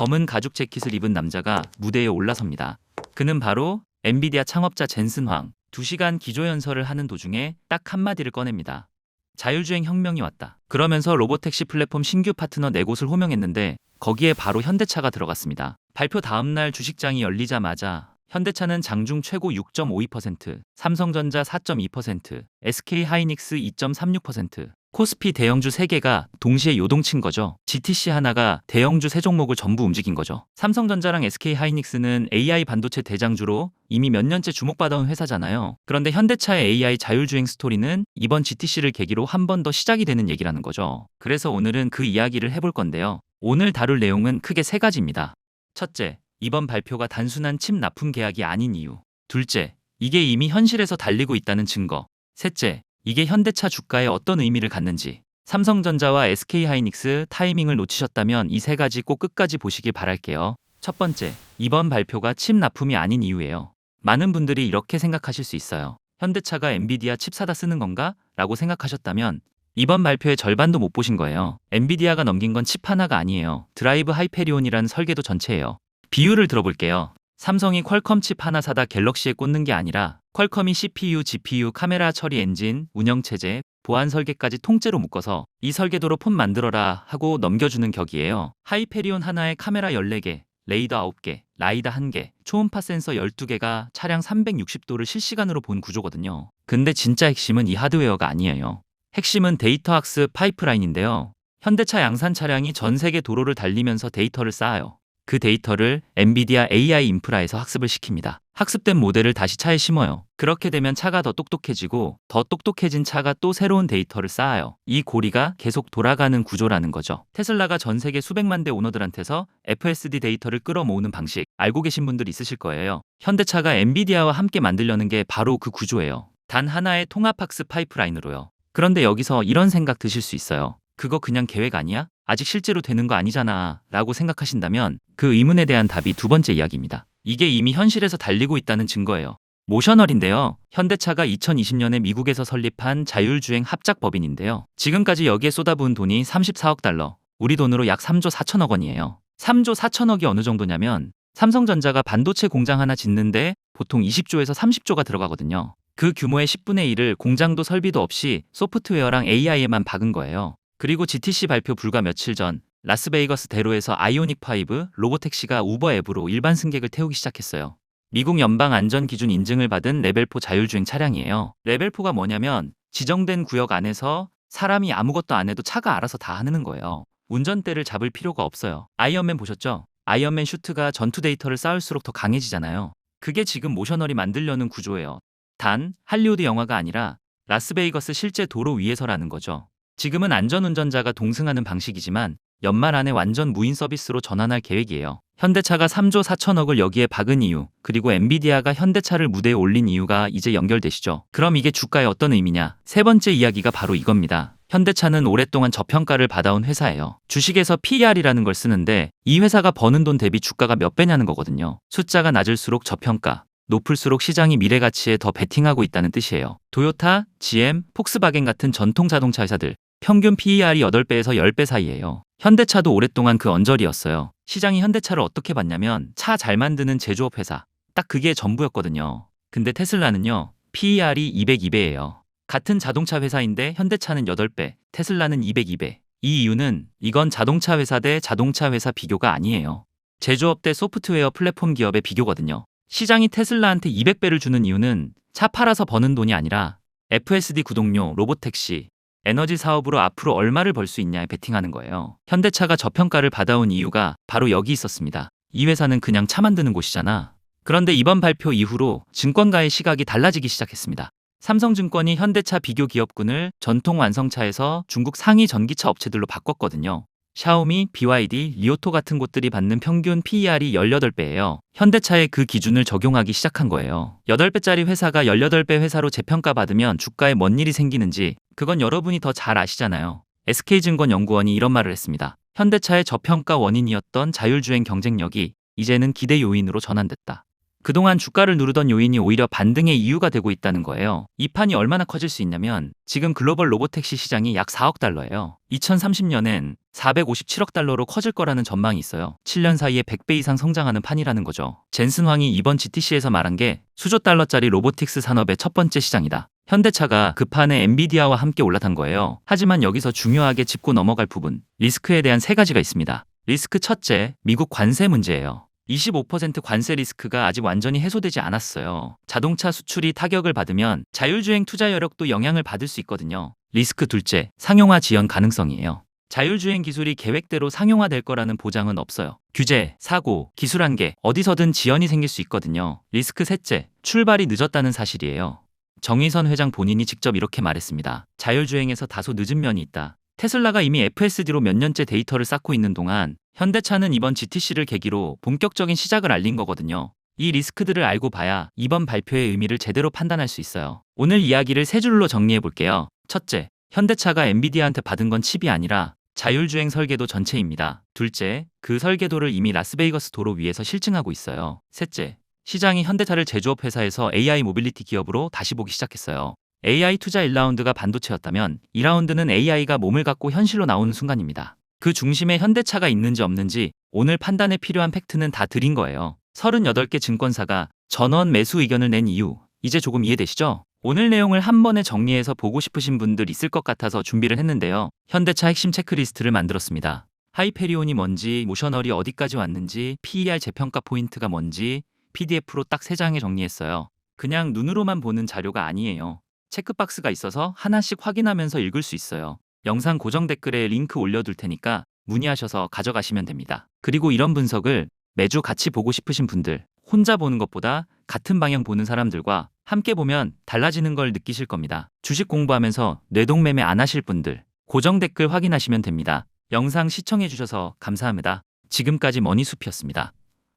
검은 가죽 재킷을 입은 남자가 무대에 올라섭니다. 그는 바로 엔비디아 창업자 젠슨 황. 2시간 기조연설을 하는 도중에 딱 한마디를 꺼냅니다. 자율주행 혁명이 왔다. 그러면서 로보택시 플랫폼 신규 파트너 4곳을 호명했는데 거기에 바로 현대차가 들어갔습니다. 발표 다음날 주식장이 열리자마자 현대차는 장중 최고 6.52%, 삼성전자 4.2%, SK하이닉스 2.36%, 코스피 대형주 3개가 동시에 요동친 거죠. GTC 하나가 대형주 3종목을 전부 움직인 거죠. 삼성전자랑 SK하이닉스는 AI 반도체 대장주로 이미 몇 년째 주목받아온 회사잖아요. 그런데 현대차의 AI 자율주행 스토리는 이번 GTC를 계기로 한 번 더 시작이 되는 얘기라는 거죠. 그래서 오늘은 그 이야기를 해볼 건데요. 오늘 다룰 내용은 크게 3가지입니다. 첫째, 이번 발표가 단순한 칩 납품 계약이 아닌 이유. 둘째, 이게 이미 현실에서 달리고 있다는 증거. 셋째, 이게 현대차 주가에 어떤 의미를 갖는지. 삼성전자와 SK하이닉스 타이밍을 놓치셨다면 이 3가지 꼭 끝까지 보시길 바랄게요. 첫 번째, 이번 발표가 칩 납품이 아닌 이유예요. 많은 분들이 이렇게 생각하실 수 있어요. 현대차가 엔비디아 칩 사다 쓰는 건가? 라고 생각하셨다면 이번 발표의 절반도 못 보신 거예요. 엔비디아가 넘긴 건 칩 하나가 아니에요. 드라이브 하이페리온이라는 설계도 전체예요. 비유를 들어볼게요. 삼성이 퀄컴 칩 하나 사다 갤럭시에 꽂는 게 아니라 퀄컴이 CPU, GPU, 카메라 처리 엔진, 운영체제, 보안 설계까지 통째로 묶어서 이 설계도로 폰 만들어라 하고 넘겨주는 격이에요. 하이페리온 하나에 카메라 14개, 레이더 9개, 라이다 1개, 초음파 센서 12개가 차량 360도를 실시간으로 본 구조거든요. 근데 진짜 핵심은 이 하드웨어가 아니에요. 핵심은 데이터 학습 파이프라인인데요. 현대차 양산 차량이 전 세계 도로를 달리면서 데이터를 쌓아요. 그 데이터를 엔비디아 AI 인프라에서 학습을 시킵니다. 학습된 모델을 다시 차에 심어요. 그렇게 되면 차가 더 똑똑해지고 더 똑똑해진 차가 또 새로운 데이터를 쌓아요. 이 고리가 계속 돌아가는 구조라는 거죠. 테슬라가 전 세계 수백만 대 오너들한테서 FSD 데이터를 끌어모으는 방식 알고 계신 분들 있으실 거예요. 현대차가 엔비디아와 함께 만들려는 게 바로 그 구조예요. 단 하나의 통합학습 파이프라인으로요. 그런데 여기서 이런 생각 드실 수 있어요. 그거 그냥 계획 아니야? 아직 실제로 되는 거 아니잖아 라고 생각하신다면 그 의문에 대한 답이 2번째 이야기입니다. 이게 이미 현실에서 달리고 있다는 증거예요. 모셔널인데요. 현대차가 2020년에 미국에서 설립한 자율주행 합작법인인데요. 지금까지 여기에 쏟아부은 돈이 34억 달러, 우리 돈으로 약 3조 4천억 원이에요. 3조 4천억이 어느 정도냐면 삼성전자가 반도체 공장 하나 짓는데 보통 20조에서 30조가 들어가거든요. 그 규모의 10분의 1을 공장도 설비도 없이 소프트웨어랑 AI에만 박은 거예요. 그리고 GTC 발표 불과 며칠 전 라스베이거스 대로에서 아이오닉5 로보택시가 우버 앱으로 일반 승객을 태우기 시작했어요. 미국 연방 안전 기준 인증을 받은 레벨4 자율주행 차량이에요. 레벨4가 뭐냐면 지정된 구역 안에서 사람이 아무것도 안 해도 차가 알아서 다 하는 거예요. 운전대를 잡을 필요가 없어요. 아이언맨 보셨죠? 아이언맨 슈트가 전투 데이터를 쌓을수록 더 강해지잖아요. 그게 지금 모셔널이 만들려는 구조예요. 단 할리우드 영화가 아니라 라스베이거스 실제 도로 위에서라는 거죠. 지금은 안전운전자가 동승하는 방식이지만 연말 안에 완전 무인 서비스로 전환할 계획이에요. 현대차가 3조 4천억을 여기에 박은 이유, 그리고 엔비디아가 현대차를 무대에 올린 이유가 이제 연결되시죠. 그럼 이게 주가에 어떤 의미냐? 3번째 이야기가 바로 이겁니다. 현대차는 오랫동안 저평가를 받아온 회사예요. 주식에서 PER이라는 걸 쓰는데 이 회사가 버는 돈 대비 주가가 몇 배냐는 거거든요. 숫자가 낮을수록 저평가, 높을수록 시장이 미래 가치에 더 베팅하고 있다는 뜻이에요. 도요타, GM, 폭스바겐 같은 전통 자동차 회사들 평균 PER이 8배에서 10배 사이예요. 현대차도 오랫동안 그 언저리였어요. 시장이 현대차를 어떻게 봤냐면 차 잘 만드는 제조업 회사, 딱 그게 전부였거든요. 근데 테슬라는요, PER이 202배예요. 같은 자동차 회사인데 현대차는 8배, 테슬라는 202배. 이 이유는 이건 자동차 회사 대 자동차 회사 비교가 아니에요. 제조업 대 소프트웨어 플랫폼 기업의 비교거든요. 시장이 테슬라한테 200배를 주는 이유는 차 팔아서 버는 돈이 아니라 FSD 구동료, 로보택시, 에너지 사업으로 앞으로 얼마를 벌 수 있냐에 베팅하는 거예요. 현대차가 저평가를 받아온 이유가 바로 여기 있었습니다. 이 회사는 그냥 차 만드는 곳이잖아. 그런데 이번 발표 이후로 증권가의 시각이 달라지기 시작했습니다. 삼성증권이 현대차 비교 기업군을 전통 완성차에서 중국 상위 전기차 업체들로 바꿨거든요. 샤오미, BYD, 리오토 같은 곳들이 받는 평균 PER이 18배예요. 현대차에 그 기준을 적용하기 시작한 거예요. 8배짜리 회사가 18배 회사로 재평가받으면 주가에 뭔 일이 생기는지 그건 여러분이 더 잘 아시잖아요. SK증권연구원이 이런 말을 했습니다. 현대차의 저평가 원인이었던 자율주행 경쟁력이 이제는 기대 요인으로 전환됐다. 그동안 주가를 누르던 요인이 오히려 반등의 이유가 되고 있다는 거예요. 이 판이 얼마나 커질 수 있냐면 지금 글로벌 로보택시 시장이 약 4억 달러예요. 2030년엔 457억 달러로 커질 거라는 전망이 있어요. 7년 사이에 100배 이상 성장하는 판이라는 거죠. 젠슨 황이 이번 GTC에서 말한 게 수조 달러짜리 로보틱스 산업의 첫 번째 시장이다. 현대차가 그 판에 엔비디아와 함께 올라탄 거예요. 하지만 여기서 중요하게 짚고 넘어갈 부분, 리스크에 대한 세 가지가 있습니다. 리스크 첫째, 미국 관세 문제예요. 25% 관세 리스크가 아직 완전히 해소되지 않았어요. 자동차 수출이 타격을 받으면 자율주행 투자 여력도 영향을 받을 수 있거든요. 리스크 둘째, 상용화 지연 가능성이에요. 자율주행 기술이 계획대로 상용화될 거라는 보장은 없어요. 규제, 사고, 기술 한계, 어디서든 지연이 생길 수 있거든요. 리스크 셋째, 출발이 늦었다는 사실이에요. 정의선 회장 본인이 직접 이렇게 말했습니다. 자율주행에서 다소 늦은 면이 있다. 테슬라가 이미 FSD로 몇 년째 데이터를 쌓고 있는 동안 현대차는 이번 GTC를 계기로 본격적인 시작을 알린 거거든요. 이 리스크들을 알고 봐야 이번 발표의 의미를 제대로 판단할 수 있어요. 오늘 이야기를 세 줄로 정리해 볼게요. 첫째, 현대차가 엔비디아한테 받은 건 칩이 아니라 자율주행 설계도 전체입니다. 둘째, 그 설계도를 이미 라스베이거스 도로 위에서 실증하고 있어요. 셋째, 시장이 현대차를 제조업 회사에서 AI 모빌리티 기업으로 다시 보기 시작했어요. AI 투자 1라운드가 반도체였다면 2라운드는 AI가 몸을 갖고 현실로 나오는 순간입니다. 그 중심에 현대차가 있는지 없는지 오늘 판단에 필요한 팩트는 다 드린 거예요. 38개 증권사가 전원 매수 의견을 낸 이유, 이제 조금 이해되시죠? 오늘 내용을 한 번에 정리해서 보고 싶으신 분들 있을 것 같아서 준비를 했는데요. 현대차 핵심 체크리스트를 만들었습니다. 하이페리온이 뭔지, 모셔널이 어디까지 왔는지, PER 재평가 포인트가 뭔지 PDF로 딱 3장에 정리했어요. 그냥 눈으로만 보는 자료가 아니에요. 체크박스가 있어서 하나씩 확인하면서 읽을 수 있어요. 영상 고정 댓글에 링크 올려둘 테니까 문의하셔서 가져가시면 됩니다. 그리고 이런 분석을 매주 같이 보고 싶으신 분들, 혼자 보는 것보다 같은 방향 보는 사람들과 함께 보면 달라지는 걸 느끼실 겁니다. 주식 공부하면서 뇌동매매 안 하실 분들, 고정 댓글 확인하시면 됩니다. 영상 시청해주셔서 감사합니다. 지금까지 머니숲이었습니다.